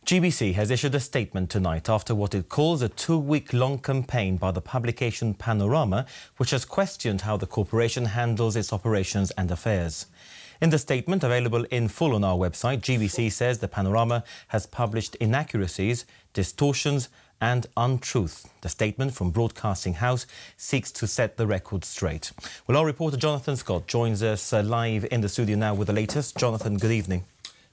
GBC has issued a statement tonight after what it calls a two-week-long campaign by the publication Panorama, which has questioned how the corporation handles its operations and affairs. In the statement, available in full on our website, GBC says the Panorama has published inaccuracies, distortions and untruths. The statement from Broadcasting House seeks to set the record straight. Well, our reporter Jonathan Scott joins us live in the studio now with the latest. Jonathan, good evening.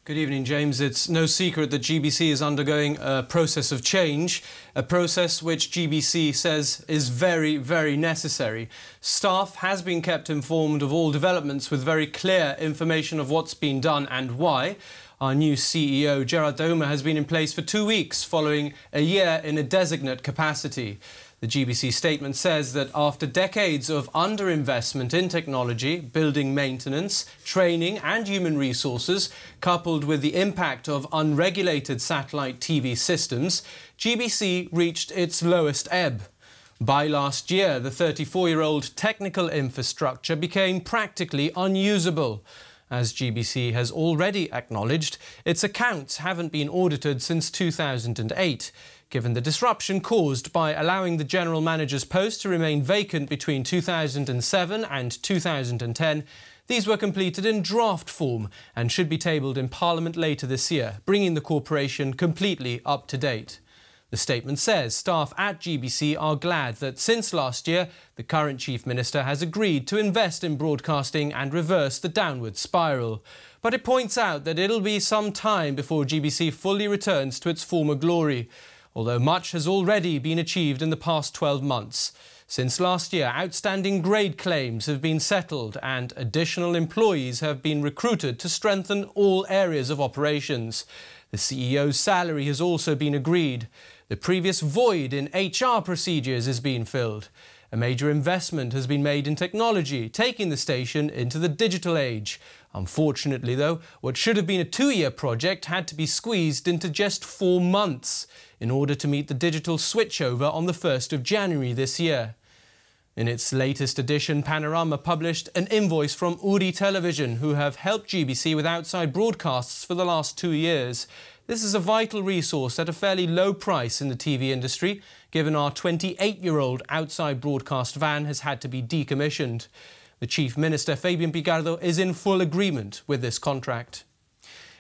Good evening, James. It's no secret that GBC is undergoing a process of change, a process which GBC says is very, very necessary. Staff has been kept informed of all developments with very clear information of what's been done and why. Our new CEO, Gerard Dahuma, has been in place for 2 weeks following a year in a designate capacity. The GBC statement says that after decades of underinvestment in technology, building maintenance, training and human resources, coupled with the impact of unregulated satellite TV systems, GBC reached its lowest ebb. By last year, the 34-year-old technical infrastructure became practically unusable. As GBC has already acknowledged, its accounts haven't been audited since 2008. Given the disruption caused by allowing the general manager's post to remain vacant between 2007 and 2010, these were completed in draft form and should be tabled in Parliament later this year, bringing the corporation completely up to date. The statement says staff at GBC are glad that since last year, the current Chief Minister has agreed to invest in broadcasting and reverse the downward spiral. But it points out that it'll be some time before GBC fully returns to its former glory, although much has already been achieved in the past 12 months. Since last year, outstanding grade claims have been settled and additional employees have been recruited to strengthen all areas of operations. The CEO's salary has also been agreed. The previous void in HR procedures is being filled. A major investment has been made in technology, taking the station into the digital age. Unfortunately, though, what should have been a 2-year project had to be squeezed into just 4 months in order to meet the digital switchover on the 1st of January this year. In its latest edition, Panorama published an invoice from Uri Television, who have helped GBC with outside broadcasts for the last 2 years. This is a vital resource at a fairly low price in the TV industry, given our 28-year-old outside broadcast van has had to be decommissioned. The Chief Minister, Fabian Picardo, is in full agreement with this contract.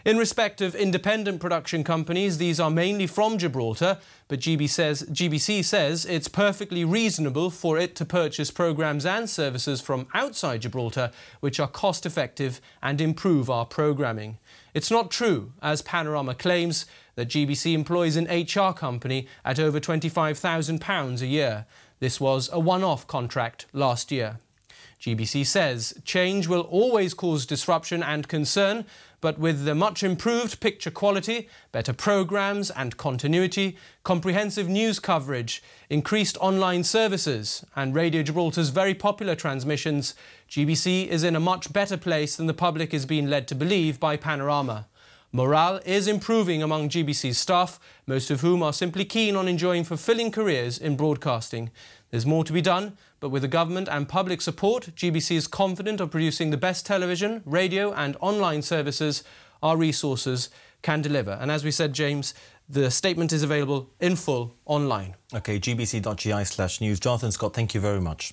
In respect of independent production companies, these are mainly from Gibraltar, but GBC says it's perfectly reasonable for it to purchase programmes and services from outside Gibraltar, which are cost-effective and improve our programming. It's not true, as Panorama claims, that GBC employs an HR company at over £25,000 a year. This was a one-off contract last year. GBC says change will always cause disruption and concern, but with the much improved picture quality, better programmes and continuity, comprehensive news coverage, increased online services and Radio Gibraltar's very popular transmissions, GBC is in a much better place than the public is being led to believe by Panorama. Morale is improving among GBC's staff, most of whom are simply keen on enjoying fulfilling careers in broadcasting. There's more to be done, but with the government and public support, GBC is confident of producing the best television, radio and online services our resources can deliver. And as we said, James, the statement is available in full online. OK, gbc.gi/news. Jonathan Scott, thank you very much.